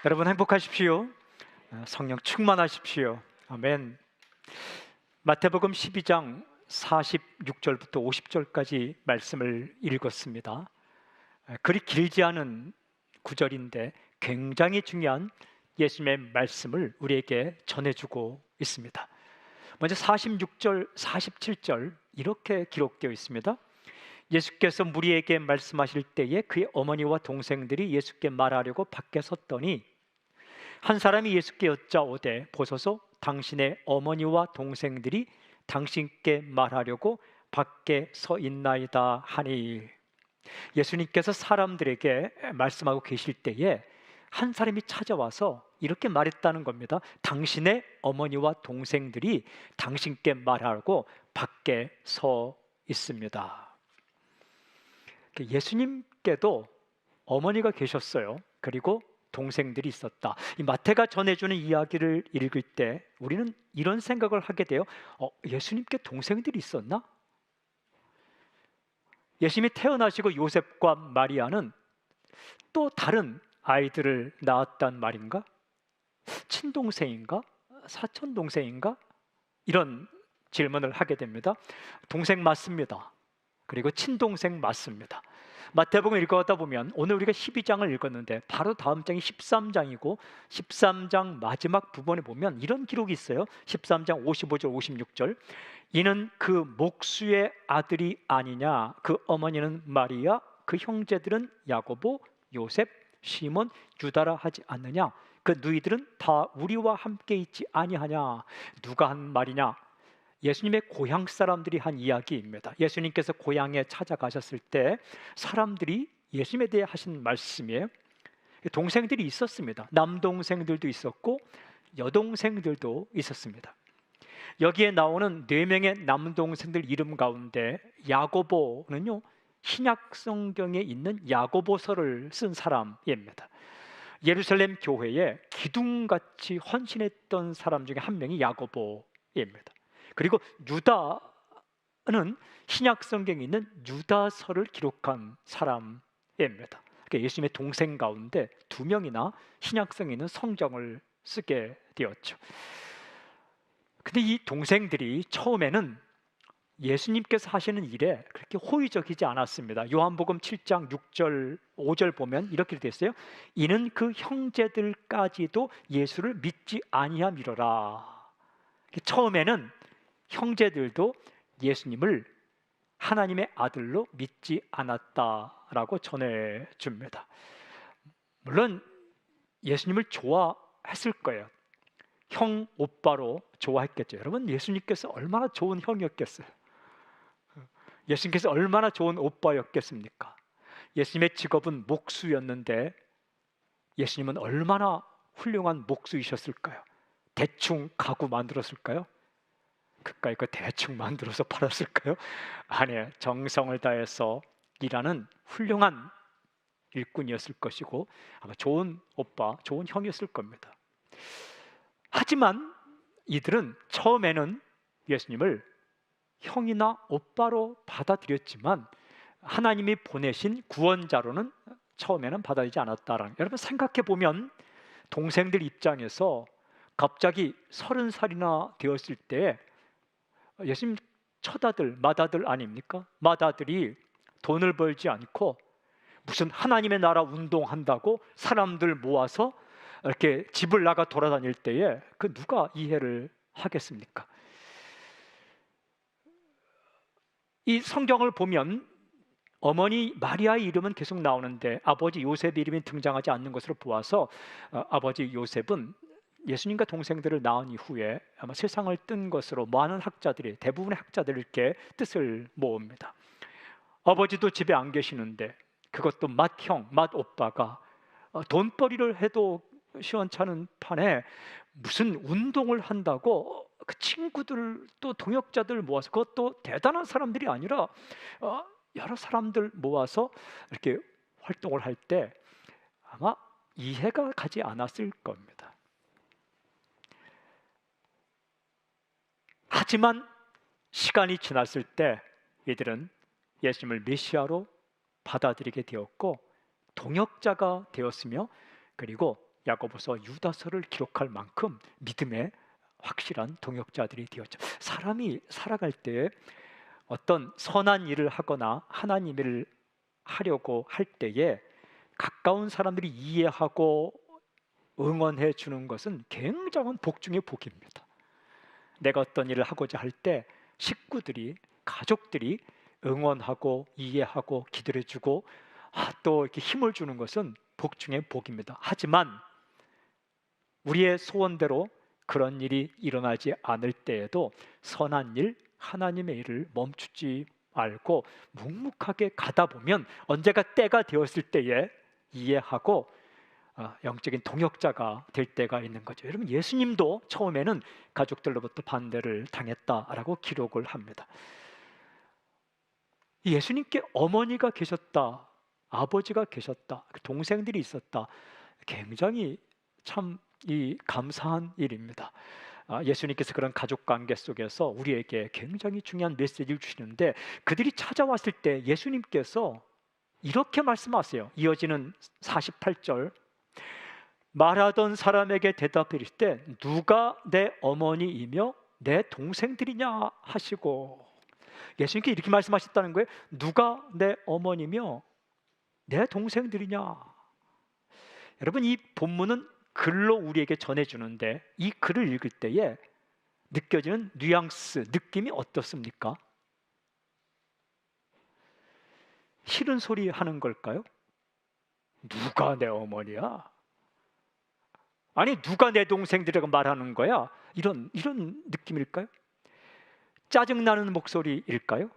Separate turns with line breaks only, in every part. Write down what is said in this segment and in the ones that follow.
여러분 행복하십시오. 성령 충만하십시오. 아멘. 마태복음 12장 46절부터 50절까지 말씀을 읽었습니다. 그리 길지 않은 구절인데 굉장히 중요한 예수님의 말씀을 우리에게 전해주고 있습니다. 먼저 46절, 47절 이렇게 기록되어 있습니다. 예수께서 무리에게 말씀하실 때에 그의 어머니와 동생들이 예수께 말하려고 밖에 섰더니 한 사람이 예수께 여짜오되 보소서 당신의 어머니와 동생들이 당신께 말하려고 밖에 서 있나이다 하니, 예수님께서 사람들에게 말씀하고 계실 때에 한 사람이 찾아와서 이렇게 말했다는 겁니다. 당신의 어머니와 동생들이 당신께 말하고 밖에 서 있습니다. 예수님께도 어머니가 계셨어요. 그리고 동생들이 있었다. 이 마태가 전해주는 이야기를 읽을 때 우리는 이런 생각을 하게 돼요. 예수님께 동생들이 있었나? 예수님이 태어나시고 요셉과 마리아는 또 다른 아이들을 낳았단 말인가? 친동생인가? 사촌동생인가? 이런 질문을 하게 됩니다. 동생 맞습니다. 그리고 친동생 맞습니다. 마태복음 읽어가다 보면 오늘 우리가 12장을 읽었는데 바로 다음 장이 13장이고 13장 마지막 부분에 보면 이런 기록이 있어요. 13장 55절 56절 이는 그 목수의 아들이 아니냐, 그 어머니는 마리아, 그 형제들은 야고보, 요셉, 시몬, 유다라 하지 않느냐, 그 너희들은 다 우리와 함께 있지 아니하냐. 누가 한 말이냐? 예수님의 고향 사람들이 한 이야기입니다. 예수님께서 고향에 찾아가셨을 때 사람들이 예수님에 대해 하신 말씀이에요. 동생들이 있었습니다. 남동생들도 있었고 여동생들도 있었습니다. 여기에 나오는 4명의 남동생들 이름 가운데 야고보는요, 신약 성경에 있는 야고보서를 쓴 사람입니다. 예루살렘 교회에 기둥같이 헌신했던 사람 중에 한 명이 야고보입니다. 그리고 유다는 신약 성경에 있는 유다서를 기록한 사람입니다. 그러니까 예수님의 동생 가운데 2명이나 신약 성경에 있는 성경을 쓰게 되었죠. 근데 이 동생들이 처음에는 예수님께서 하시는 일에 그렇게 호의적이지 않았습니다. 요한복음 7장 6절 5절 보면 이렇게 되어 있어요. 이는 그 형제들까지도 예수를 믿지 아니함이로라. 처음에는 형제들도 예수님을 하나님의 아들로 믿지 않았다라고 전해줍니다. 물론 예수님을 좋아했을 거예요. 형 오빠로 좋아했겠죠. 여러분, 예수님께서 얼마나 좋은 형이었겠어요. 예수님께서 얼마나 좋은 오빠였겠습니까? 예수님의 직업은 목수였는데 예수님은 얼마나 훌륭한 목수이셨을까요? 대충 가구 만들었을까요? 그까이 그 대충 만들어서 팔았을까요? 아니에요. 정성을 다해서 일하는 훌륭한 일꾼이었을 것이고 아마 좋은 오빠, 좋은 형이었을 겁니다. 하지만 이들은 처음에는 예수님을 형이나 오빠로 받아들였지만 하나님이 보내신 구원자로는 처음에는 받아들이지 않았다라는, 여러분 생각해 보면 동생들 입장에서 갑자기 30살이나 되었을 때 예수님 맏아들, 맏아들 아닙니까? 맏아들이 돈을 벌지 않고 무슨 하나님의 나라 운동한다고 사람들 모아서 이렇게 집을 나가 돌아다닐 때에 그 누가 이해를 하겠습니까? 이 성경을 보면 어머니 마리아의 이름은 계속 나오는데 아버지 요셉의 이름이 등장하지 않는 것으로 보아서 아버지 요셉은 예수님과 동생들을 낳은 이후에 아마 세상을 뜬 것으로 많은 학자들이, 대부분의 학자들이 이렇게 뜻을 모읍니다. 아버지도 집에 안 계시는데 그것도 맏형, 맏오빠가 돈벌이를 해도 시원찮은 판에 무슨 운동을 한다고 그 친구들 또 동역자들 모아서, 그것도 대단한 사람들이 아니라 여러 사람들 모아서 이렇게 활동을 할 때 아마 이해가 가지 않았을 겁니다. 하지만 시간이 지났을 때 이들은 예수님을 메시아로 받아들이게 되었고 동역자가 되었으며 그리고 야고보서, 유다서를 기록할 만큼 믿음의 확실한 동역자들이 되었죠. 사람이 살아갈 때 어떤 선한 일을 하거나 하나님 일을 하려고 할 때에 가까운 사람들이 이해하고 응원해 주는 것은 굉장한 복 중의 복입니다. 내가 어떤 일을 하고자 할 때 식구들이, 가족들이 응원하고 이해하고 기도해 주고 또 이렇게 힘을 주는 것은 복 중의 복입니다. 하지만 우리의 소원대로 그런 일이 일어나지 않을 때에도 선한 일, 하나님의 일을 멈추지 말고 묵묵하게 가다 보면 언제가 때가 되었을 때에 이해하고 영적인 동역자가 될 때가 있는 거죠. 여러분, 예수님도 처음에는 가족들로부터 반대를 당했다라고 기록을 합니다. 예수님께 어머니가 계셨다, 아버지가 계셨다, 동생들이 있었다. 굉장히 참 감사한 일입니다. 예수님께서 그런 가족관계 속에서 우리에게 굉장히 중요한 메시지를 주시는데, 그들이 찾아왔을 때 예수님께서 이렇게 말씀하세요. 이어지는 48절, 말하던 사람에게 대답하실 때 누가 내 어머니이며 내 동생들이냐 하시고, 예수님께 이렇게 말씀하셨다는 거예요. 누가 내 어머니며 내 동생들이냐. 여러분, 이 본문은 글로 우리에게 전해주는데 이 글을 읽을 때에 느껴지는 뉘앙스, 느낌이 어떻습니까? 싫은 소리 하는 걸까요? 누가 내 어머니야? 아니, 누가 내 동생들이라고 말하는 거야? 이런 느낌일까요? 짜증나는 목소리일까요?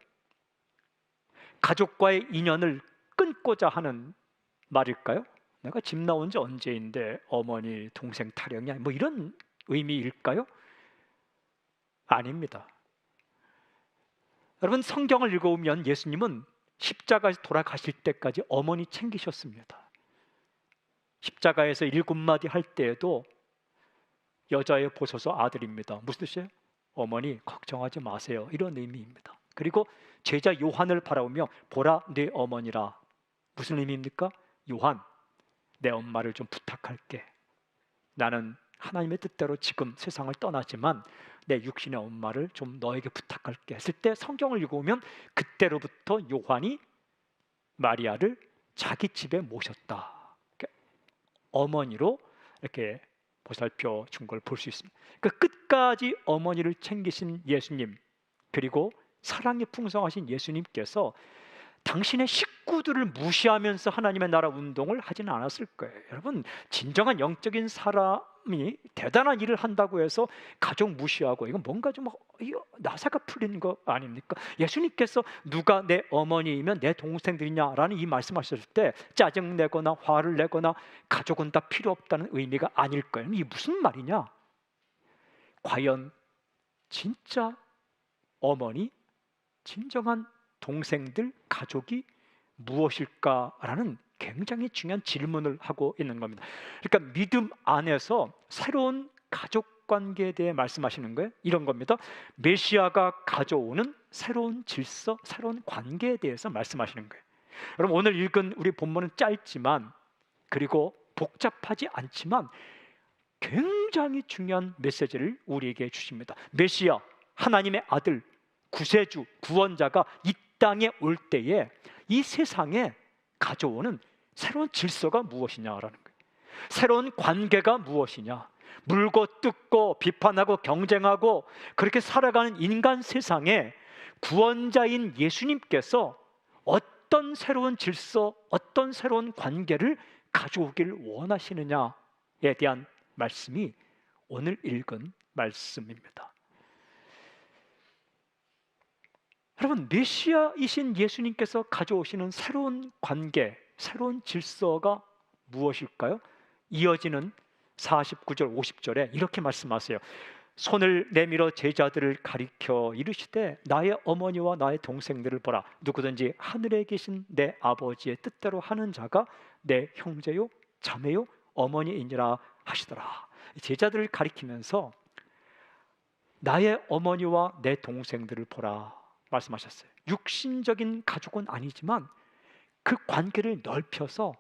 가족과의 인연을 끊고자 하는 말일까요? 내가 집 나온 지 언제인데 어머니 동생 타령이야, 뭐 이런 의미일까요? 아닙니다. 여러분, 성경을 읽어보면 예수님은 십자가에서 돌아가실 때까지 어머니 챙기셨습니다. 십자가에서 7마디 할 때에도 여자의 보소서 아들입니다. 무슨 뜻이에요? 어머니 걱정하지 마세요, 이런 의미입니다. 그리고 제자 요한을 바라보며 보라 네 어머니라. 무슨 의미입니까? 요한, 내 엄마를 좀 부탁할게. 나는 하나님의 뜻대로 지금 세상을 떠나지만 내 육신의 엄마를 좀 너에게 부탁할게 했을 때, 성경을 읽어보면 그때로부터 요한이 마리아를 자기 집에 모셨다, 어머니로 이렇게 보살펴 준 걸 볼 수 있습니다. 그러니까 끝까지 어머니를 챙기신 예수님, 그리고 사랑이 풍성하신 예수님께서 당신의 식구들을 무시하면서 하나님의 나라 운동을 하지는 않았을 거예요. 여러분, 진정한 영적인 사람이 대단한 일을 한다고 해서 가족 무시하고, 이건 뭔가 좀 나사가 풀린 거 아닙니까? 예수님께서 누가 내 어머니이면 내 동생들이냐라는 이 말씀하셨을 때 짜증내거나 화를 내거나 가족은 다 필요 없다는 의미가 아닐 거예요. 이게 무슨 말이냐? 과연 진짜 어머니, 진정한 동생들, 가족이 무엇일까라는 굉장히 중요한 질문을 하고 있는 겁니다. 그러니까 믿음 안에서 새로운 가족 관계에 대해 말씀하시는 거예요. 이런 겁니다. 메시아가 가져오는 새로운 질서, 새로운 관계에 대해서 말씀하시는 거예요. 여러분, 오늘 읽은 우리 본문은 짧지만, 그리고 복잡하지 않지만 굉장히 중요한 메시지를 우리에게 주십니다. 메시아, 하나님의 아들, 구세주, 구원자가 이 땅에 올 때에 이 세상에 가져오는 새로운 질서가 무엇이냐라는 거예요. 새로운 관계가 무엇이냐. 물고 뜯고 비판하고 경쟁하고 그렇게 살아가는 인간 세상에 구원자인 예수님께서 어떤 새로운 질서, 어떤 새로운 관계를 가져오길 원하시느냐에 대한 말씀이 오늘 읽은 말씀입니다. 여러분, 메시아이신 예수님께서 가져오시는 새로운 관계, 새로운 질서가 무엇일까요? 이어지는 49절, 50절에 이렇게 말씀하세요. 손을 내밀어 제자들을 가리켜 이르시되 나의 어머니와 나의 동생들을 보라. 누구든지 하늘에 계신 내 아버지의 뜻대로 하는 자가 내 형제요, 자매요, 어머니이니라 하시더라. 제자들을 가리키면서 나의 어머니와 내 동생들을 보라 말씀하셨어요. 육신적인 가족은 아니지만 그 관계를 넓혀서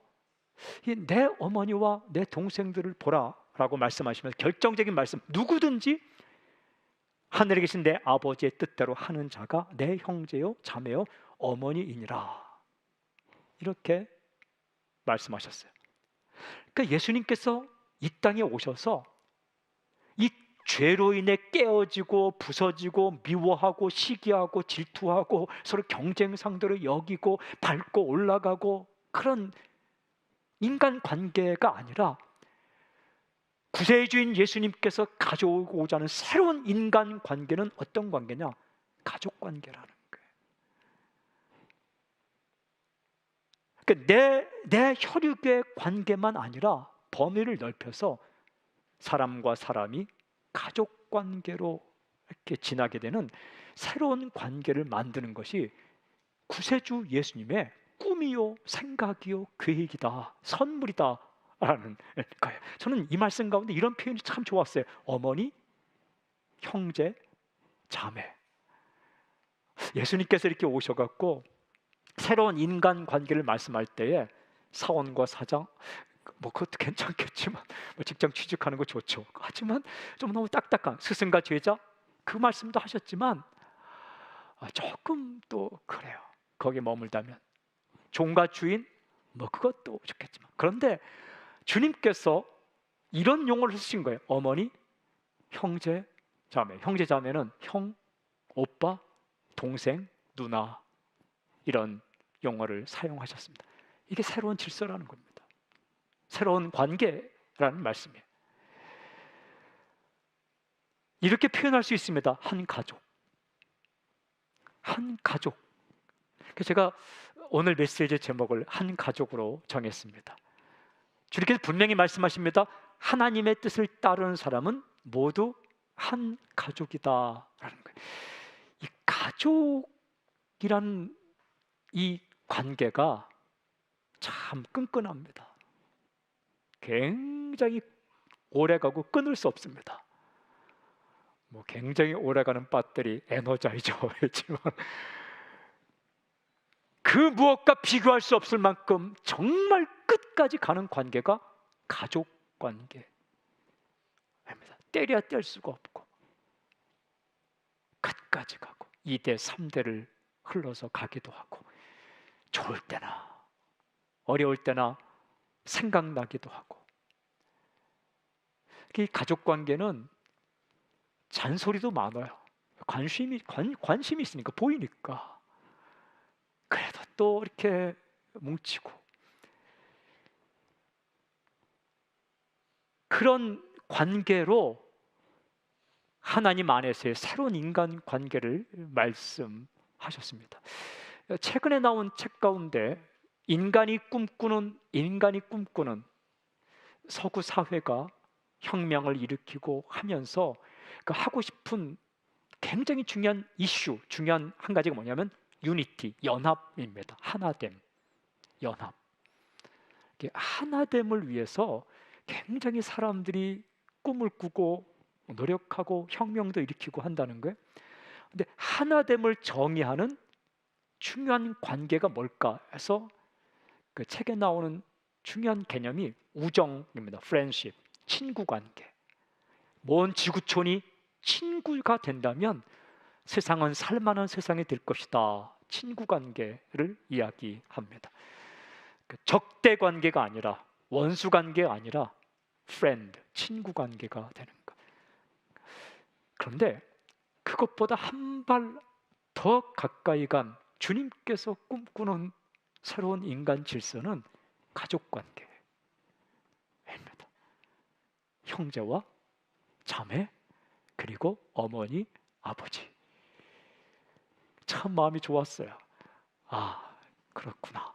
내 어머니와 내 동생들을 보라라고 말씀하시면서 결정적인 말씀, 누구든지 하늘에 계신 내 아버지의 뜻대로 하는 자가 내 형제요 자매요 어머니이니라, 이렇게 말씀하셨어요. 그러니까 예수님께서 이 땅에 오셔서 이 죄로 인해 깨어지고 부서지고 미워하고 시기하고 질투하고 서로 경쟁 상대로 여기고 밟고 올라가고 그런 인간 관계가 아니라 구세주인 예수님께서 가져오고자 하는 새로운 인간 관계는 어떤 관계냐? 가족 관계라는 거예요. 그러니까 내 혈육의 관계만 아니라 범위를 넓혀서 사람과 사람이 가족 관계로 이렇게 지나게 되는 새로운 관계를 만드는 것이 구세주 예수님의 꿈이요, 생각이요, 계획이다, 선물이다 라는 거예요. 저는 이 말씀 가운데 이런 표현이 참 좋았어요. 어머니, 형제, 자매. 예수님께서 이렇게 오셔갖고 새로운 인간 관계를 말씀할 때에 사원과 사장, 뭐 그것도 괜찮겠지만 뭐 직장 취직하는 거 좋죠. 하지만 좀 너무 딱딱한 스승과 제자 그 말씀도 하셨지만 조금 또 그래요. 거기에 머물다면 종과 주인 뭐 그것도 좋겠지만, 그런데 주님께서 이런 용어를 쓰신 거예요. 어머니, 형제, 자매. 형제, 자매는 형, 오빠, 동생, 누나, 이런 용어를 사용하셨습니다. 이게 새로운 질서라는 겁니다. 새로운 관계라는 말씀이에요. 이렇게 표현할 수 있습니다. 한 가족. 한 가족. 제가 오늘 메시지의 제목을 한 가족으로 정했습니다. 주님께서 분명히 말씀하십니다. 하나님의 뜻을 따르는 사람은 모두 한 가족이다라는 거예요. 이 가족이란 이 관계가 참 끈끈합니다. 굉장히 오래가고 끊을 수 없습니다. 뭐 굉장히 오래가는 배터리 에너자이저였지만 그 무엇과 비교할 수 없을 만큼 정말 끝까지 가는 관계가 가족 관계입니다. 때려야 뗄 수가 없고 끝까지 가고 2대, 3대를 흘러서 가기도 하고 좋을 때나 어려울 때나 생각나기도 하고. 이 가족 관계는 잔소리도 많아요. 관심이 있으니까, 보이니까. 그래도 또 이렇게 뭉치고, 그런 관계로 하나님 안에서의 새로운 인간 관계를 말씀하셨습니다. 최근에 나온 책 가운데 인간이 꿈꾸는 서구 사회가 혁명을 일으키고 하면서 그 하고 싶은 굉장히 중요한 이슈, 중요한 한 가지가 뭐냐면 유니티, 연합입니다. 하나됨, 연합. 하나됨을 위해서 굉장히 사람들이 꿈을 꾸고 노력하고 혁명도 일으키고 한다는 거예요. 근데 하나됨을 정의하는 중요한 관계가 뭘까 해서 그 책에 나오는 중요한 개념이 우정입니다. friendship, 친구 관계. 먼 지구촌이 친구가 된다면 세상은 살만한 세상이 될 것이다. 친구 관계를 이야기합니다. 적대 관계가 아니라, 원수 관계가 아니라 friend, 친구 관계가 되는 것. 그런데 그것보다 한 발 더 가까이 간 주님께서 꿈꾸는 새로운 인간 질서는 가족 관계입니다. 형제와 자매, 그리고 어머니, 아버지. 참 마음이 좋았어요. 아, 그렇구나.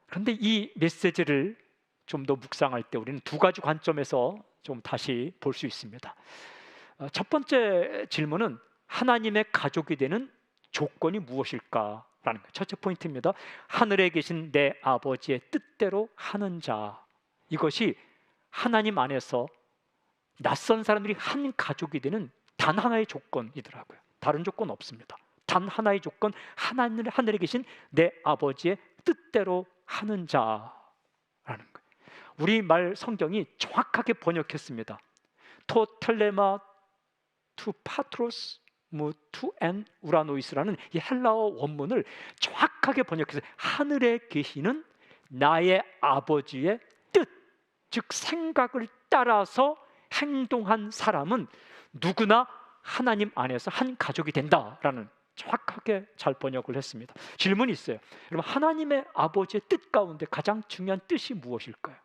그런데 이 메시지를 좀 더 묵상할 때 우리는 두 가지 관점에서 좀 다시 볼 수 있습니다. 첫 번째 질문은 하나님의 가족이 되는 조건이 무엇일까라는 거예요. 첫째 포인트입니다. 하늘에 계신 내 아버지의 뜻대로 하는 자. 이것이 하나님 안에서 낯선 사람들이 한 가족이 되는 단 하나의 조건이더라고요. 다른 조건 없습니다. 단 하나의 조건, 하늘에 계신 내 아버지의 뜻대로 하는 자라는 거예요. 우리말 성경이 정확하게 번역했습니다. 토 텔레마 투 파트로스 투 엔 우라노이스라는 이 헬라어 원문을 정확하게 번역해서 하늘에 계시는 나의 아버지의 뜻, 즉 생각을 따라서 행동한 사람은 누구나 하나님 안에서 한 가족이 된다라는 정확하게 잘 번역을 했습니다. 질문이 있어요. 여러분, 하나님의 아버지의 뜻 가운데 가장 중요한 뜻이 무엇일까요?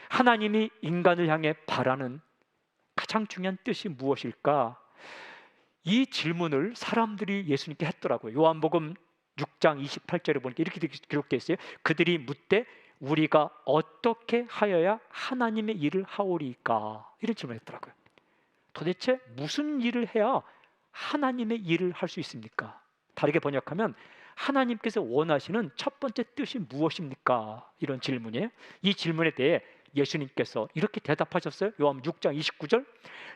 하나님이 인간을 향해 바라는 가장 중요한 뜻이 무엇일까? 이 질문을 사람들이 예수님께 했더라고요. 요한복음 6장 28절에 보니까 이렇게 기록되어 있어요. 그들이 묻되 우리가 어떻게 하여야 하나님의 일을 하오리까? 이런 질문을 했더라고요. 도대체 무슨 일을 해야 하나님의 일을 할 수 있습니까? 다르게 번역하면 하나님께서 원하시는 첫 번째 뜻이 무엇입니까? 이런 질문이에요. 이 질문에 대해 예수님께서 이렇게 대답하셨어요. 요한 6장 29절,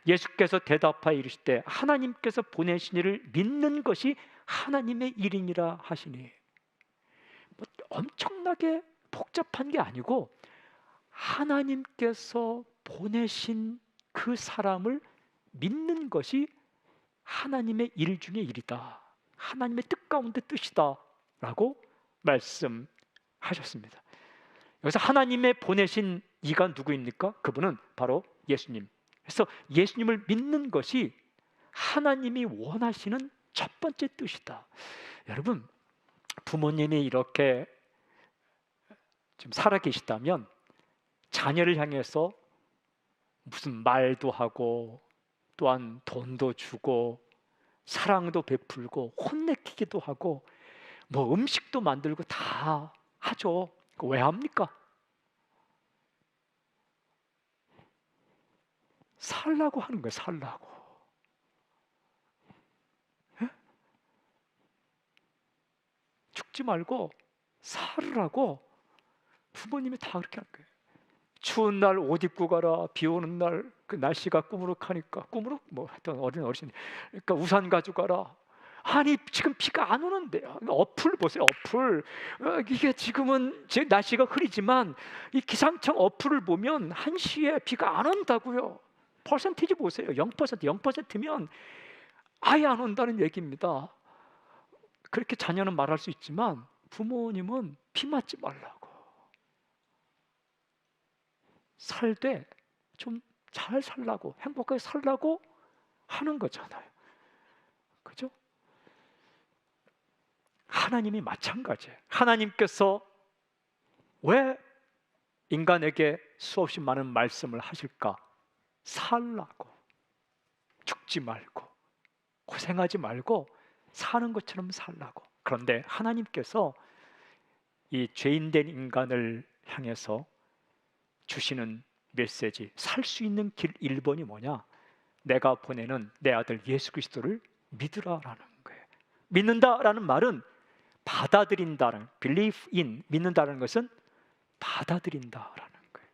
예수께서 대답하여 이르시되 하나님께서 보내신 이를 믿는 것이 하나님의 일이니라 하시니. 엄청나게 복잡한 게 아니고 하나님께서 보내신 그 사람을 믿는 것이 하나님의 일 중에 일이다, 하나님의 뜻 가운데 뜻이다 라고 말씀하셨습니다. 여기서 하나님의 보내신 이가 누구입니까? 그분은 바로 예수님. 그래서 예수님을 믿는 것이 하나님이 원하시는 첫 번째 뜻이다. 여러분, 부모님이 이렇게 지금 살아계시다면 자녀를 향해서 무슨 말도 하고 또한 돈도 주고 사랑도 베풀고 혼내키기도 하고 뭐 음식도 만들고 다 하죠. 왜 합니까? 살라고 하는 거예요. 살라고. 에? 죽지 말고 살으라고 부모님이 다 그렇게 할 거예요. 추운 날 옷 입고 가라. 비 오는 날 그 날씨가 꾸무룩하니까, 꾸무룩 뭐 하여튼 어르신, 그러니까 우산 가지고 가라. 아니 지금 비가 안 오는데요. 어플 보세요. 어플. 이게 지금은 날씨가 흐리지만 이 기상청 어플을 보면 1시에 비가 안 온다고요. 퍼센티지 보세요. 0%, 0%면 아예 안 온다는 얘기입니다. 그렇게 자녀는 말할 수 있지만 부모님은 비 맞지 말라고, 살되 좀 잘 살라고, 행복하게 살라고 하는 거잖아요. 그죠? 하나님이 마찬가지예요. 하나님께서 왜 인간에게 수없이 많은 말씀을 하실까? 살라고, 죽지 말고 고생하지 말고 사는 것처럼 살라고. 그런데 하나님께서 이 죄인된 인간을 향해서 주시는 메시지, 살 수 있는 길 1번이 뭐냐? 내가 보내는 내 아들 예수 그리스도를 믿으라라는 거예요. 믿는다라는 말은 받아들인다는, believe in, 믿는다는 것은 받아들인다라는 거예요.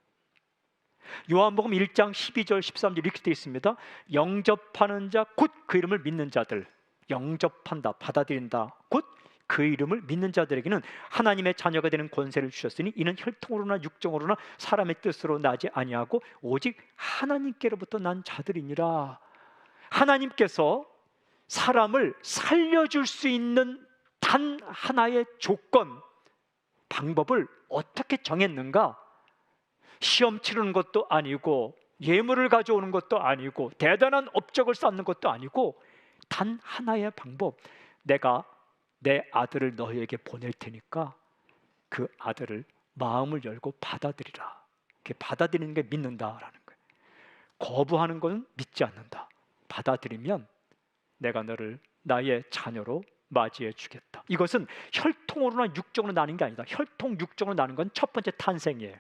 요한복음 1장 12절 13절 이렇게 되어 있습니다. 영접하는 자 곧 그 이름을 믿는 자들, 영접한다, 받아들인다, 곧 그 이름을 믿는 자들에게는 하나님의 자녀가 되는 권세를 주셨으니 이는 혈통으로나 육정으로나 사람의 뜻으로 나지 아니하고 오직 하나님께로부터 난 자들이니라. 하나님께서 사람을 살려줄 수 있는 단 하나의 조건, 방법을 어떻게 정했는가? 시험 치르는 것도 아니고 예물을 가져오는 것도 아니고 대단한 업적을 쌓는 것도 아니고 단 하나의 방법, 내가 내 아들을 너희에게 보낼 테니까 그 아들을 마음을 열고 받아들이라. 이렇게 받아들이는 게 믿는다라는 거예요. 거부하는 것은 믿지 않는다. 받아들이면 내가 너를 나의 자녀로 맞이해 주겠다. 이것은 혈통으로나 육정으로 나는 게 아니다. 혈통 육정으로 나는 건 첫 번째 탄생이에요.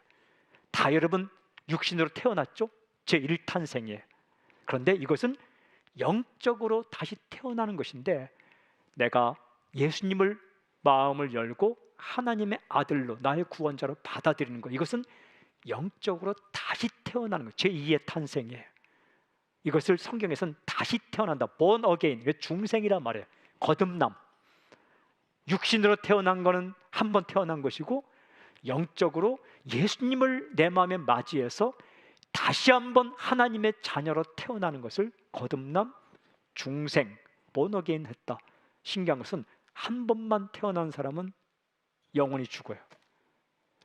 다 여러분 육신으로 태어났죠? 제1탄생이에요. 그런데 이것은 영적으로 다시 태어나는 것인데, 내가 예수님을 마음을 열고 하나님의 아들로, 나의 구원자로 받아들이는 것, 이것은 영적으로 다시 태어나는 것, 제2의 탄생이에요. 이것을 성경에서는 다시 태어난다, born again, 중생이란 말이에요. 거듭남. 육신으로 태어난 것은 한 번 태어난 것이고 영적으로 예수님을 내 마음에 맞이해서 다시 한번 하나님의 자녀로 태어나는 것을 거듭남, 중생, 본어게인 했다. 신기한 것은 한 번만 태어난 사람은 영원히 죽어요.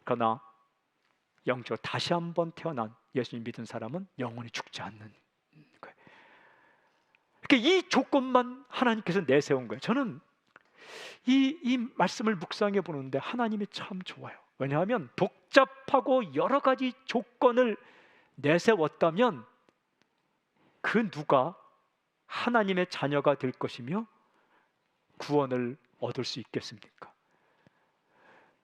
그러나 영적으로 다시 한번 태어난 예수님 믿은 사람은 영원히 죽지 않는 거예요. 그러니까 이 조건만 하나님께서 내세운 거예요. 저는 이 말씀을 묵상해 보는데 하나님이 참 좋아요. 왜냐하면 복잡하고 여러 가지 조건을 내세웠다면 그 누가 하나님의 자녀가 될 것이며 구원을 얻을 수 있겠습니까?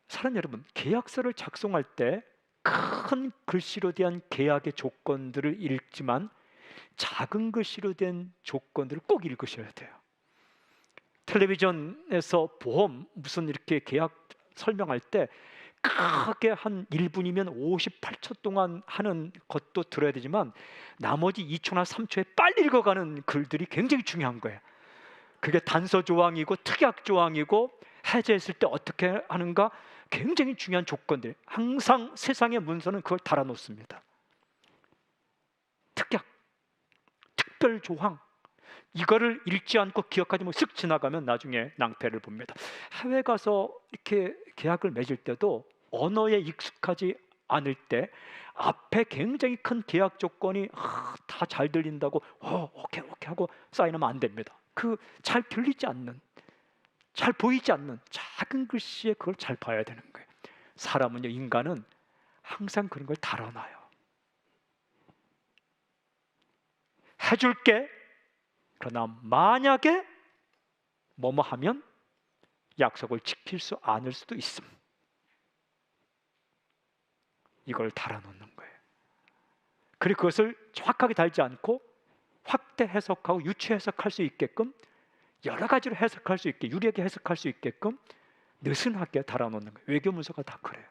사랑하는 여러분, 계약서를 작성할 때 큰 글씨로 된 계약의 조건들을 읽지만 작은 글씨로 된 조건들을 꼭 읽으셔야 돼요. 텔레비전에서 보험 무슨 이렇게 계약 설명할 때 크게 한 1분이면 58초 동안 하는 것도 들어야 되지만 나머지 2초나 3초에 빨리 읽어가는 글들이 굉장히 중요한 거예요. 그게 단서 조항이고 특약 조항이고 해제했을 때 어떻게 하는가 굉장히 중요한 조건들. 항상 세상의 문서는 그걸 달아놓습니다. 특약, 특별 조항, 이거를 읽지 않고 기억하지 못하고 쓱 지나가면 나중에 낭패를 봅니다. 해외 가서 이렇게 계약을 맺을 때도 언어에 익숙하지 않을 때 앞에 굉장히 큰 계약 조건이 다 잘 들린다고 오케이 하고 사인하면 안 됩니다. 그 잘 들리지 않는, 잘 보이지 않는 작은 글씨에 그걸 잘 봐야 되는 거예요. 사람은요, 인간은 항상 그런 걸 달아놔요. 해줄게. 그러나 만약에 뭐뭐 하면 약속을 지킬 수 않을 수도 있음. 이걸 달아놓는 거예요. 그리고 그것을 정확하게 달지 않고 확대 해석하고 유추 해석할 수 있게끔 여러 가지로 해석할 수 있게 유리하게 해석할 수 있게끔 느슨하게 달아놓는 거예요. 외교 문서가 다 그래요.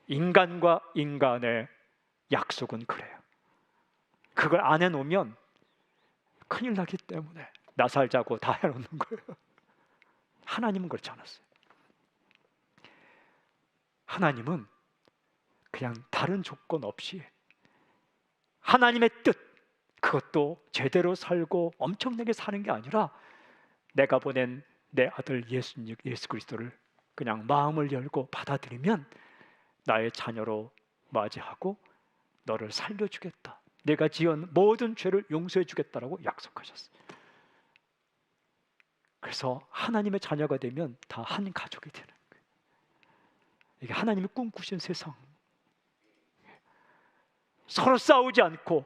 인간과 인간의 약속은 그래요. 그걸 안 해놓으면 큰일 나기 때문에 나 살자고 다 해놓는 거예요. 하나님은 그렇지 않았어요. 하나님은 그냥 다른 조건 없이 하나님의 뜻, 그것도 제대로 살고 엄청나게 사는 게 아니라 내가 보낸 내 아들 예수 그리스도를 그냥 마음을 열고 받아들이면 나의 자녀로 맞이하고 너를 살려주겠다. 내가 지은 모든 죄를 용서해 주겠다라고 약속하셨어요. 그래서 하나님의 자녀가 되면 다 한 가족이 되는 거예요. 이게 하나님이 꿈꾸신 세상. 서로 싸우지 않고,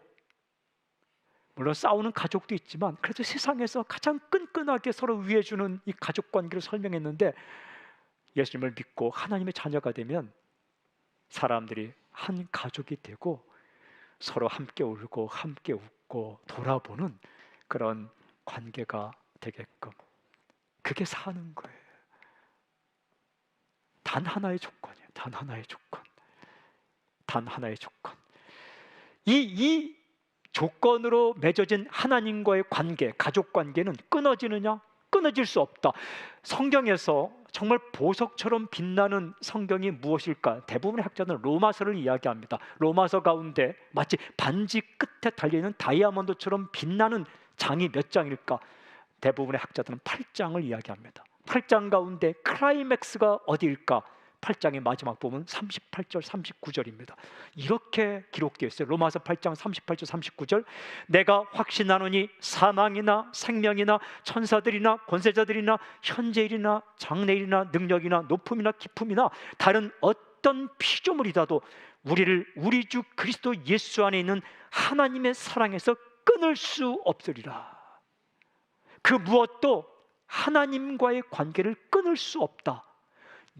물론 싸우는 가족도 있지만 그래도 세상에서 가장 끈끈하게 서로 위해주는 이 가족 관계를 설명했는데, 예수님을 믿고 하나님의 자녀가 되면 사람들이 한 가족이 되고 서로 함께 울고 함께 웃고 돌아보는 그런 관계가 되게끔, 그게 사는 거예요. 단 하나의 조건이에요. 단 하나의 조건. 단 하나의 조건. 이 조건으로 맺어진 하나님과의 관계, 가족 관계는 끊어지느냐? 끊어질 수 없다. 성경에서 정말 보석처럼 빛나는 성경이 무엇일까? 대부분의 학자들은 로마서를 이야기합니다. 로마서 가운데 마치 반지 끝에 달려있는 다이아몬드처럼 빛나는 장이 몇 장일까? 대부분의 학자들은 8장을 이야기합니다. 8장 가운데 클라이맥스가 어디일까? 8장의 마지막 부분 38절 39절입니다. 이렇게 기록되어 있어요. 로마서 8장 38절 39절. 내가 확신하노니 사망이나 생명이나 천사들이나 권세자들이나 현재일이나 장래일이나 능력이나 높음이나 깊음이나 다른 어떤 피조물이라도 우리를 우리 주 그리스도 예수 안에 있는 하나님의 사랑에서 끊을 수 없으리라. 그 무엇도 하나님과의 관계를 끊을 수 없다.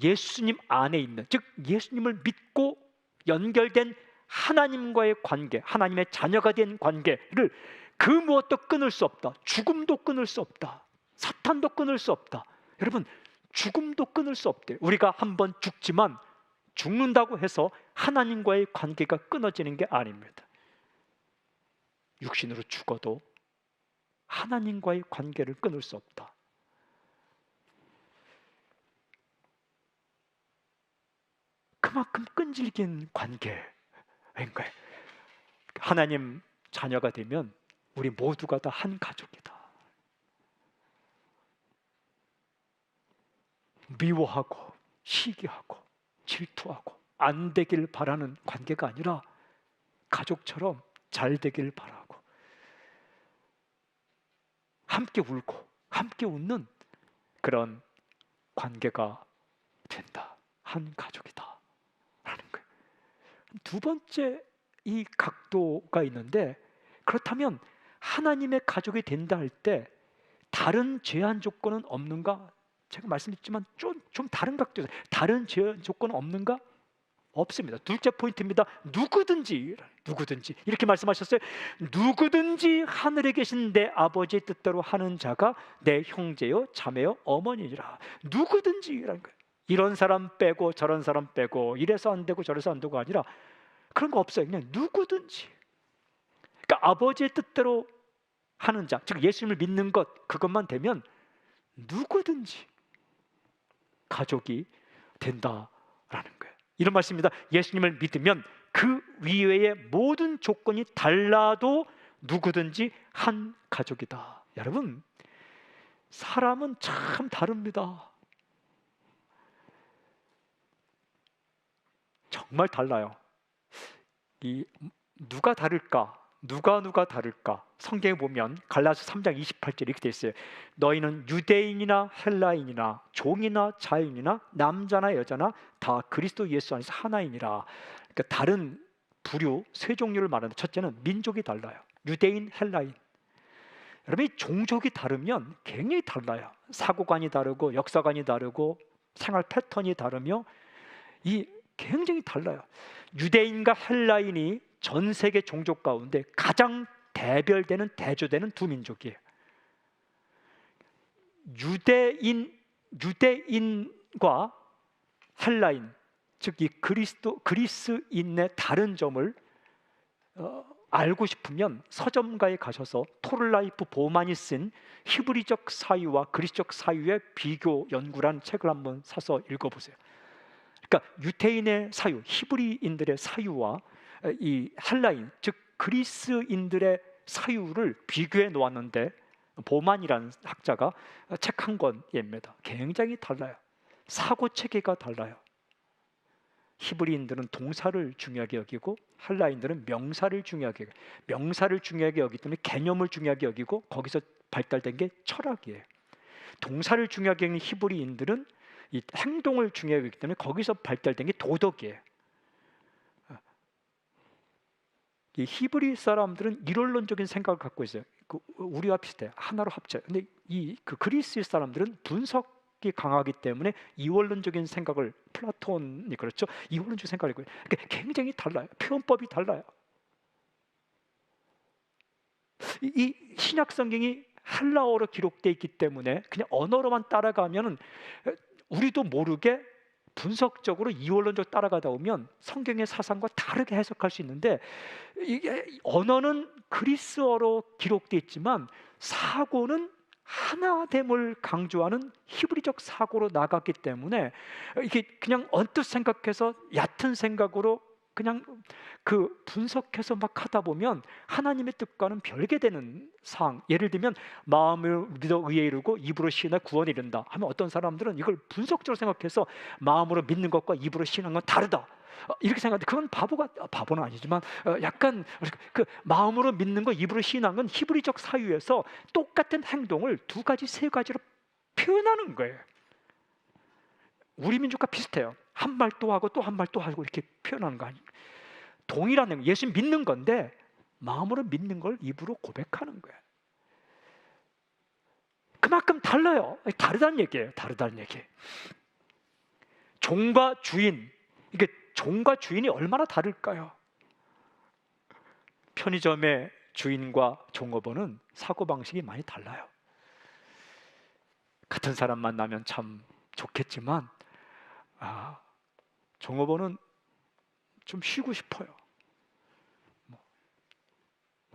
예수님 안에 있는, 즉 예수님을 믿고 연결된 하나님과의 관계, 하나님의 자녀가 된 관계를 그 무엇도 끊을 수 없다. 죽음도 끊을 수 없다. 사탄도 끊을 수 없다. 여러분, 죽음도 끊을 수 없대요. 우리가 한번 죽지만 죽는다고 해서 하나님과의 관계가 끊어지는 게 아닙니다. 육신으로 죽어도 하나님과의 관계를 끊을 수 없다. 그 그만큼 끈질긴 관계인 거예요. 하나님 자녀가 되면 우리 모두가 다 한 가족이다. 미워하고 시기하고 질투하고 안 되길 바라는 관계가 아니라 가족처럼 잘 되길 바라고 함께 울고 함께 웃는 그런 관계가 된다. 한 가족이다 라는 거예요. 두 번째 이 각도가 있는데, 그렇다면 하나님의 가족이 된다 할 때 다른 제한 조건은 없는가? 제가 말씀드렸지만 좀 다른 각도에서 다른 제한 조건은 없는가? 없습니다. 둘째 포인트입니다. 누구든지 이렇게 말씀하셨어요. 누구든지 하늘에 계신 내 아버지의 뜻대로 하는 자가 내 형제요 자매요 어머니니라. 누구든지라는 거예요. 이런 사람 빼고 저런 사람 빼고 이래서 안 되고 저래서 안 되고 아니라 그런 거 없어요. 그냥 누구든지. 그러니까 아버지의 뜻대로 하는 자, 즉 예수님을 믿는 것, 그것만 되면 누구든지 가족이 된다라는 거예요. 이런 말씀입니다. 예수님을 믿으면 그 위외의 모든 조건이 달라도 누구든지 한 가족이다. 여러분, 사람은 참 다릅니다. 정말 달라요. 누가 다를까? 누가 다를까? 성경에 보면 갈라디아서 3장 28절 이렇게 돼 있어요. 너희는 유대인이나 헬라인이나 종이나 자유인이나 남자나 여자나 다 그리스도 예수 안에서 하나이니라. 그러니까 다른 부류 세 종류를 말하는데, 첫째는 민족이 달라요. 유대인, 헬라인. 여러분, 이 종족이 다르면 굉장히 달라요. 사고관이 다르고 역사관이 다르고 생활 패턴이 다르며 이 굉장히 달라요. 유대인과 헬라인이 전 세계 종족 가운데 가장 대조되는 두 민족이에요. 유대인과 헬라인, 즉 이 그리스인의 다른 점을 알고 싶으면 서점가에 가셔서 토르라이프 보만이 쓴 히브리적 사유와 그리스적 사유의 비교 연구란 책을 한번 사서 읽어보세요. 그러니까 유대인의 사유, 히브리인들의 사유와 이 헬라인, 즉 그리스인들의 사유를 비교해 놓았는데, 보만이라는 학자가 책 한 권입니다. 굉장히 달라요. 사고 체계가 달라요. 히브리인들은 동사를 중요하게 여기고 헬라인들은 명사를 중요하게 여기기 때문에 개념을 중요하게 여기고 거기서 발달된 게 철학이에요. 동사를 중요하게 여기는 히브리인들은 이 행동을 중요하게 여기기 때문에 거기서 발달된 게 도덕이에요. 이 히브리 사람들은 이론론적인 생각을 갖고 있어요. 우리와 비슷해요. 하나로 합쳐요. 근데 그 그리스 사람들은 분석이 강하기 때문에 이원론적인 생각을, 플라톤이 그렇죠. 이원론적 생각을 갖고 있어요. 그러니까 굉장히 달라요. 표현법이 달라요. 이 신약 성경이 헬라어로 기록되어 있기 때문에 그냥 언어로만 따라가면은 우리도 모르게 분석적으로 이원론적으로 따라가다 보면 성경의 사상과 다르게 해석할 수 있는데, 이게 언어는 그리스어로 기록되어 있지만 사고는 하나됨을 강조하는 히브리적 사고로 나갔기 때문에 이게 그냥 언뜻 생각해서 얕은 생각으로 그냥 그 분석해서 막 하다 보면 하나님의 뜻과는 별개 되는 상황. 예를 들면 마음을 믿어 의에 이르고 입으로 시인하 구원에 이른다 하면 어떤 사람들은 이걸 분석적으로 생각해서 마음으로 믿는 것과 입으로 시인한 건 다르다 이렇게 생각하는데, 그건 바보는 아니지만 약간 그 마음으로 믿는 거 입으로 시인한 건 히브리적 사유에서 똑같은 행동을 두 가지 세 가지로 표현하는 거예요. 우리 민족과 비슷해요. 한 말 또 하고 또 한 말 또 하고 이렇게 표현하는 거 아니에요. 동일한 예수 믿는 건데 마음으로 믿는 걸 입으로 고백하는 거예요. 그만큼 달라요. 다르다는 얘기예요. 종과 주인, 이게 종과 주인이 얼마나 다를까요? 편의점의 주인과 종업원은 사고방식이 많이 달라요. 같은 사람 만나면 참 좋겠지만 종업원은 좀 쉬고 싶어요.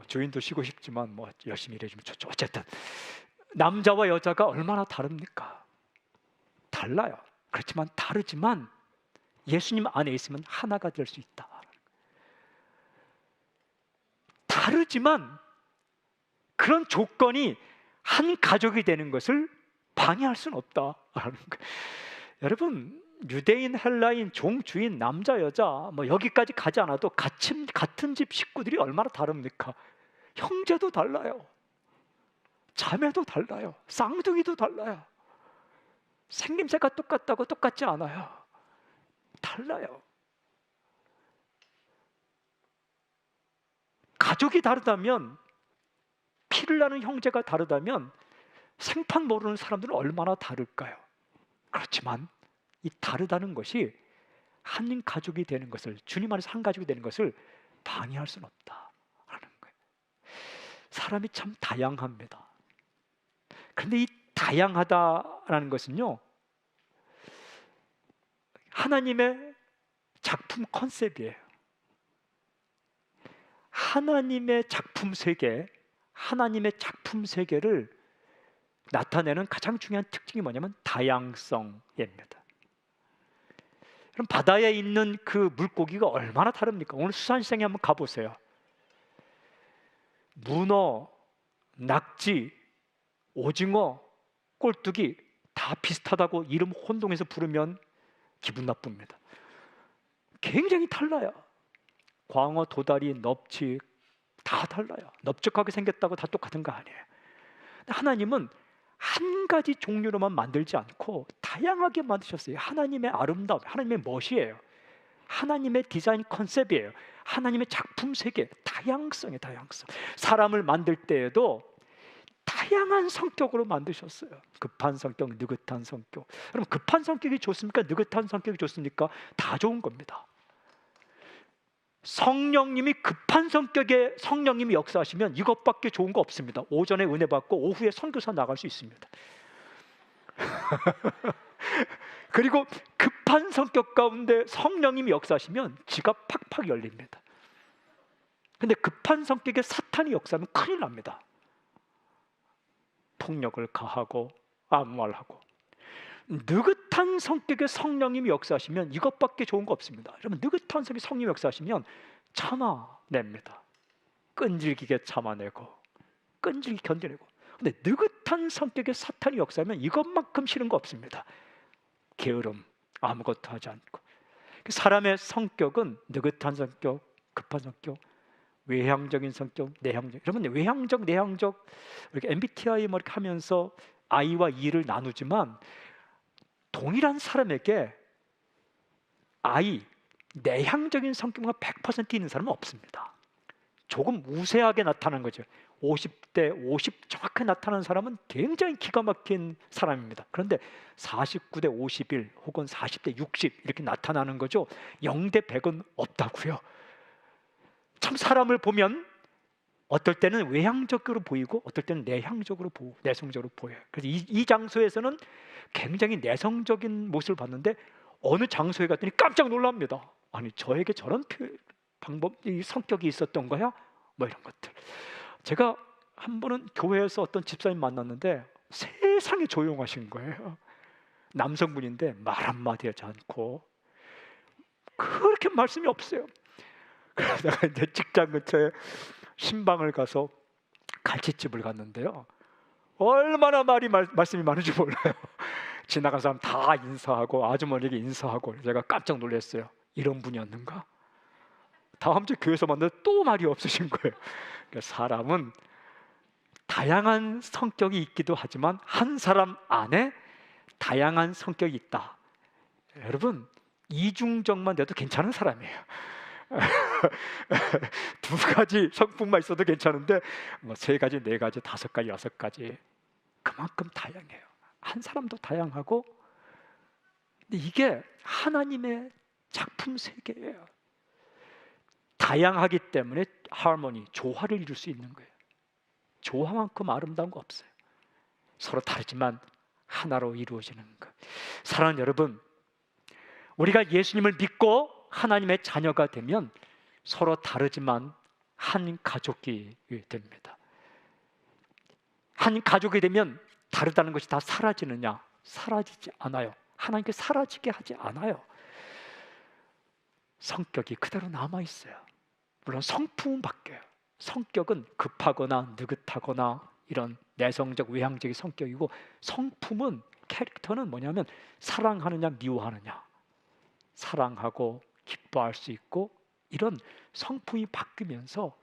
주인도 쉬고 싶지만 열심히 일해주면 좋죠. 어쨌든 남자와 여자가 얼마나 다릅니까? 달라요. 그렇지만 다르지만 예수님 안에 있으면 하나가 될 수 있다. 다르지만 그런 조건이 한 가족이 되는 것을 방해할 수는 없다라는 거예요. 여러분, 유대인, 헬라인, 종, 주인, 남자, 여자 뭐 여기까지 가지 않아도 같은 집 식구들이 얼마나 다릅니까? 형제도 달라요. 자매도 달라요. 쌍둥이도 달라요. 생김새가 똑같다고 똑같지 않아요. 달라요. 가족이 다르다면, 피를 나는 형제가 다르다면 생판 모르는 사람들은 얼마나 다를까요? 그렇지만 이 다르다는 것이 한 가족이 되는 것을, 주님 안에서 한 가족이 되는 것을 방해할 수는 없다라는 거예요. 사람이 참 다양합니다. 그런데 이 다양하다라는 것은요, 하나님의 작품 컨셉이에요. 하나님의 작품 세계, 하나님의 작품 세계를 나타내는 가장 중요한 특징이 뭐냐면 다양성입니다. 그럼 바다에 있는 그 물고기가 얼마나 다릅니까? 오늘 수산시장에 한번 가보세요. 문어, 낙지, 오징어, 꼴뚜기 다 비슷하다고 이름 혼동해서 부르면 기분 나쁩니다. 굉장히 달라요. 광어, 도다리, 넙치 다 달라요. 넓적하게 생겼다고 다 똑같은 거 아니에요. 하나님은 한 가지 종류로만 만들지 않고 다양하게 만드셨어요. 하나님의 아름다움, 하나님의 멋이에요. 하나님의 디자인 컨셉이에요. 하나님의 작품 세계, 다양성의 다양성. 사람을 만들 때에도 다양한 성격으로 만드셨어요. 급한 성격, 느긋한 성격. 그럼 급한 성격이 좋습니까? 느긋한 성격이 좋습니까? 다 좋은 겁니다. 성령님이 급한 성격의 성령님이 역사하시면 이것밖에 좋은 거 없습니다. 오전에 은혜 받고 오후에 선교사 나갈 수 있습니다. 그리고 급한 성격 가운데 성령님이 역사하시면 지갑 팍팍 열립니다. 근데 급한 성격의 사탄이 역사하면 큰일 납니다. 폭력을 가하고 아무 말하고. 느긋한 성격의 성령님이 역사하시면 이것밖에 좋은 거 없습니다. 여러분, 느긋한 성격의 성령님이 역사하시면 참아냅니다. 끈질기게 참아내고 끈질기게 견뎌내고. 근데 느긋한 성격의 사탄이 역사하면 이것만큼 싫은 거 없습니다. 게으름, 아무것도 하지 않고. 사람의 성격은 느긋한 성격, 급한 성격, 외향적인 성격, 내향적. 여러분, 외향적, 내향적 이렇게 MBTI 뭐 이렇게 하면서 I와 E를 나누지만 동일한 사람에게 I, 내향적인 성격만 100% 있는 사람은 없습니다. 조금 우세하게 나타나는 거죠. 50대 50 정확하게 나타나는 사람은 굉장히 기가 막힌 사람입니다. 그런데 49대 51 혹은 40대 60 이렇게 나타나는 거죠. 0대 100은 없다고요. 참 사람을 보면 어떨 때는 외향적으로 보이고 어떨 때는 내향적으로 보고 내성적으로 보여요. 그래서 이 장소에서는 굉장히 내성적인 모습을 봤는데 어느 장소에 갔더니 깜짝 놀랍니다. 아니, 저에게 저런 방법, 이 성격이 있었던 거야? 뭐 이런 것들. 제가 한 번은 교회에서 어떤 집사님 만났는데 세상에 조용하신 거예요. 남성분인데 말 한마디 하지 않고 그렇게 말씀이 없어요. 그러다가 이제 직장 근처에 신방을 가서 갈치집을 갔는데요, 얼마나 말씀이 많은지 몰라요. 지나간 사람 다 인사하고 아주머니에게 인사하고. 제가 깜짝 놀랐어요. 이런 분이었는가? 다음 주 교회에서 만났는데 또 말이 없으신 거예요. 그러니까 사람은 다양한 성격이 있기도 하지만 한 사람 안에 다양한 성격이 있다. 여러분, 이중적만 돼도 괜찮은 사람이에요. 두 가지 성품만 있어도 괜찮은데 뭐 세 가지, 네 가지, 다섯 가지, 여섯 가지, 그만큼 다양해요. 한 사람도 다양하고. 근데 이게 하나님의 작품 세계예요. 다양하기 때문에 하모니, 조화를 이룰 수 있는 거예요. 조화만큼 아름다운 거 없어요. 서로 다르지만 하나로 이루어지는 것. 사랑하는 여러분, 우리가 예수님을 믿고 하나님의 자녀가 되면 서로 다르지만 한 가족이 됩니다. 한 가족이 되면 다르다는 것이 다 사라지느냐? 사라지지 않아요. 하나님께 사라지게 하지 않아요. 성격이 그대로 남아 있어요. 물론 성품은 바뀌어요. 성격은 급하거나 느긋하거나 이런 내성적 외향적인 성격이고, 성품은, 캐릭터는 뭐냐면 사랑하느냐 미워하느냐, 사랑하고 기뻐할 수 있고, 이런 성품이 바뀌면서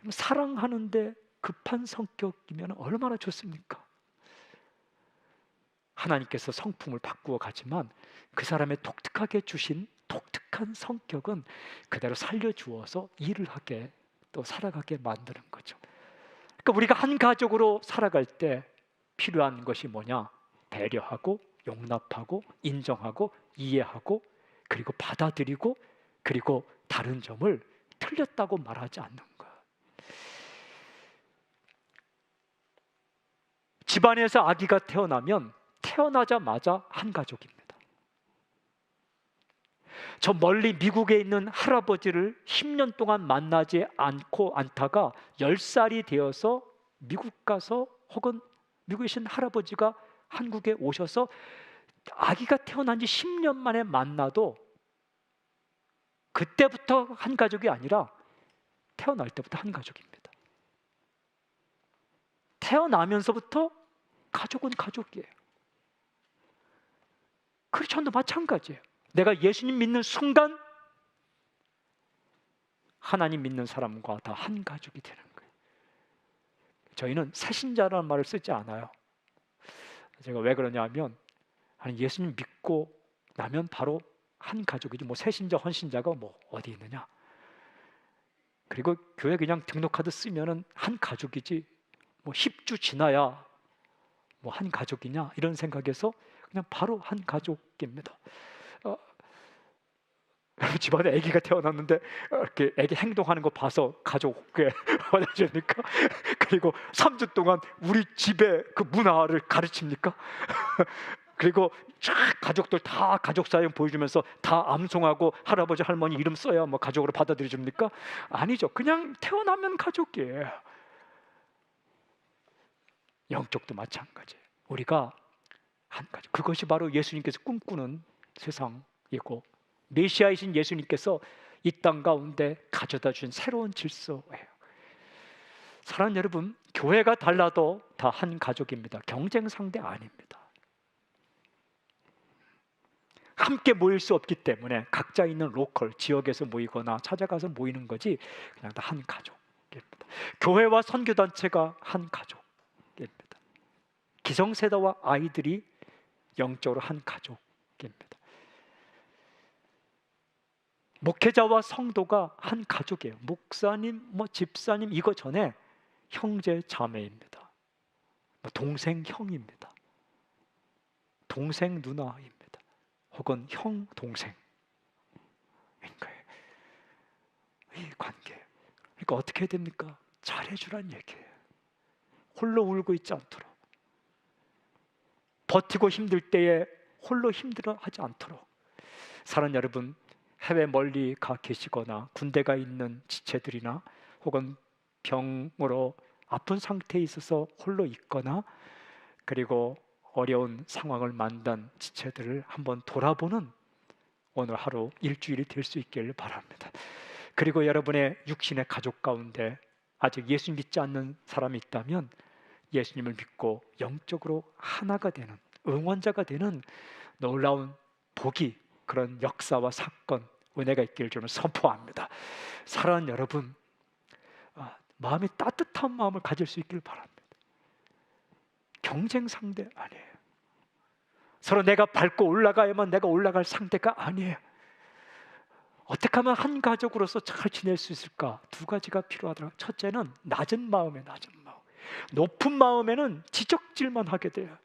사랑하는데 급한 성격이면 얼마나 좋습니까? 하나님께서 성품을 바꾸어 가지만 그 사람의 독특하게 주신 독특한 성격은 그대로 살려주어서 일을 하게, 또 살아가게 만드는 거죠. 그러니까 우리가 한 가족으로 살아갈 때 필요한 것이 뭐냐? 배려하고 용납하고 인정하고 이해하고, 그리고 받아들이고, 그리고 다른 점을 틀렸다고 말하지 않는 거예요. 집안에서 아기가 태어나면 태어나자마자 한 가족입니다. 저 멀리 미국에 있는 할아버지를 10년 동안 만나지 않다가 10살이 되어서 미국 가서, 혹은 미국에 계신 할아버지가 한국에 오셔서 아기가 태어난 지 10년 만에 만나도 그때부터 한 가족이 아니라 태어날 때부터 한 가족입니다. 태어나면서부터 가족은 가족이에요. 크리스천도 마찬가지예요. 내가 예수님 믿는 순간 하나님 믿는 사람과 다 한 가족이 되는 거예요. 저희는 새신자라는 말을 쓰지 않아요. 제가 왜 그러냐 하면, 예수님 믿고 나면 바로 한 가족이지, 뭐 새신자 헌신자가 뭐 어디 있느냐, 그리고 교회 그냥 등록카드 쓰면은 한 가족이지, 뭐 10주 지나야 뭐 한 가족이냐, 이런 생각에서 그냥 바로 한 가족입니다. 집안에 아기가 태어났는데 이렇게 아기 행동하는 거 봐서 가족에 원하십니까? 그리고 3주 동안 우리 집의 그 문화를 가르칩니까? 그리고 쫙 가족들 다 가족 사연 보여주면서 다 암송하고 할아버지 할머니 이름 써야 뭐 가족으로 받아들여 줍니까? 아니죠. 그냥 태어나면 가족이에요. 영적도 마찬가지예요. 우리가 한 가족, 그것이 바로 예수님께서 꿈꾸는 세상이고, 메시아이신 예수님께서 이 땅 가운데 가져다 준 새로운 질서예요. 사랑하는 여러분, 교회가 달라도 다 한 가족입니다. 경쟁 상대 아닙니다. 함께 모일 수 없기 때문에 각자 있는 로컬, 지역에서 모이거나 찾아가서 모이는 거지, 그냥 다 한 가족입니다. 교회와 선교단체가 한 가족입니다. 기성세대와 아이들이 영적으로 한 가족입니다. 목회자와 성도가 한 가족이에요. 목사님, 뭐 집사님, 이거 전에 형제 자매입니다. 동생 형입니다. 동생 누나입니다. 혹은 형 동생인 거예요. 이 관계. 그러니까 어떻게 해야 됩니까? 잘해주란 얘기예요. 홀로 울고 있지 않도록, 버티고 힘들 때에 홀로 힘들어하지 않도록. 사랑하는 여러분, 해외 멀리 가 계시거나 군대가 있는 지체들이나, 혹은 병으로 아픈 상태에 있어서 홀로 있거나, 그리고 어려운 상황을 만난 지체들을 한번 돌아보는 오늘 하루, 일주일이 될 수 있기를 바랍니다. 그리고 여러분의 육신의 가족 가운데 아직 예수 믿지 않는 사람이 있다면 예수님을 믿고 영적으로 하나가 되는, 응원자가 되는 놀라운 복이, 그런 역사와 사건, 은혜가 있기를 저는 선포합니다. 사랑하는 여러분, 마음이 따뜻한 마음을 가질 수 있기를 바랍니다. 경쟁 상대 아니에요. 서로 내가 밟고 올라가야만 내가 올라갈 상대가 아니에요. 어떻게 하면 한 가족으로서 잘 지낼 수 있을까? 두 가지가 필요하더라고요. 첫째는 낮은 마음에 낮은 마음. 높은 마음에는 지적질만 하게 돼요.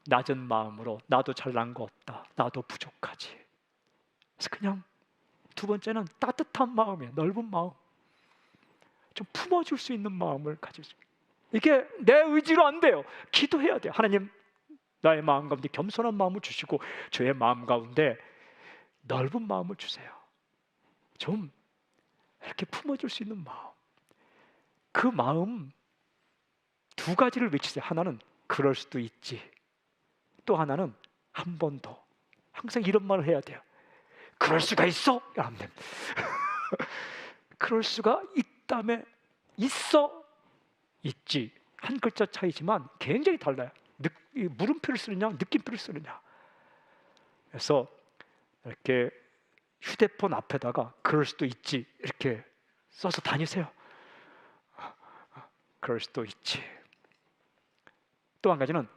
낮은 마음으로 나도 잘난 거 없다, 나도 부족하지. 그래서 그냥 두 번째는 따뜻한 마음이에요. 넓은 마음, 좀 품어줄 수 있는 마음을 가지고. 이게 내 의지로 안 돼요. 기도해야 돼요. 하나님, 나의 마음 가운데 겸손한 마음을 주시고 저의 마음 가운데 넓은 마음을 주세요. 좀 이렇게 품어줄 수 있는 마음. 그 마음 두 가지를 외치세요. 하나는 그럴 수도 있지, 또 하나는 한 번 더. 항상 이런 말을 해야 돼요. 그럴 수가 있어? 여러분들. 그럴 수가 있다며 있어? 있지. 한 글자 차이지만 굉장히 달라요. 물음표를 쓰느냐 느낌표를 쓰느냐. 그래서 이렇게 휴대폰 앞에다가 그럴 수도 있지 이렇게 써서 다니세요. 그럴 수도 있지. 또 한 가지는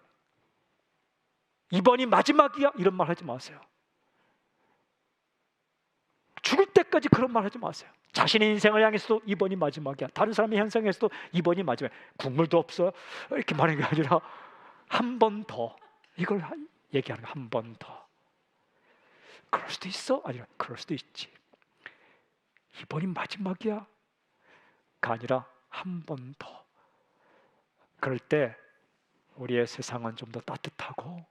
이번이 마지막이야 이런 말 하지 마세요. 죽을 때까지 그런 말 하지 마세요. 자신의 인생을 향해서도 이번이 마지막이야. 다른 사람의 현상에서도 이번이 마지막. 국물도 없어요. 이렇게 말하는 게 아니라 한 번 더. 이걸 얘기하는 거 한 번 더. 그럴 수도 있어? 아니라 그럴 수도 있지. 이번이 마지막이야. 가 아니라 한 번 더. 그럴 때 우리의 세상은 좀 더 따뜻하고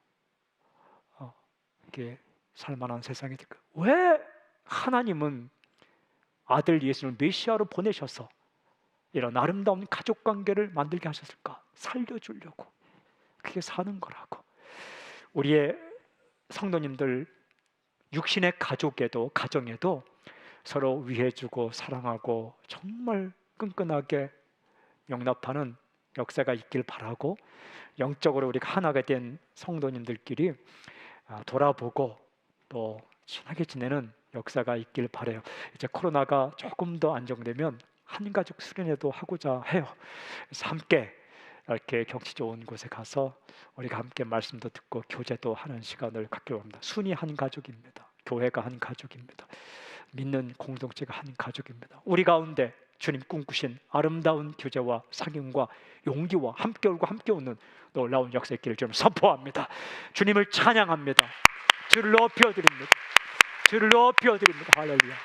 이게 살만한 세상이 될 거예요. 왜 하나님은 아들 예수를 메시아로 보내셔서 이런 아름다운 가족 관계를 만들게 하셨을까? 살려주려고. 그게 사는 거라고. 우리의 성도님들 육신의 가족에도 가정에도 서로 위해주고 사랑하고 정말 끈끈하게 용납하는 역사가 있길 바라고, 영적으로 우리가 하나가 된 성도님들끼리 돌아보고 또 친하게 지내는 역사가 있길 바라요. 이제 코로나가 조금 더 안정되면 한가족 수련회도 하고자 해요. 그래서 함께 이렇게 경치 좋은 곳에 가서 우리가 함께 말씀도 듣고 교제도 하는 시간을 갖기로 합니다. 순이 한 가족입니다. 교회가 한 가족입니다. 믿는 공동체가 한 가족입니다. 우리 가운데 주님 꿈꾸신 아름다운 교제와 사귐과 용기와 함께 울고 함께 웃는 놀라운 역사 있기를 좀 선포합니다. 주님을 찬양합니다. 주를 높여드립니다. 주를 높여드립니다. 할렐루야.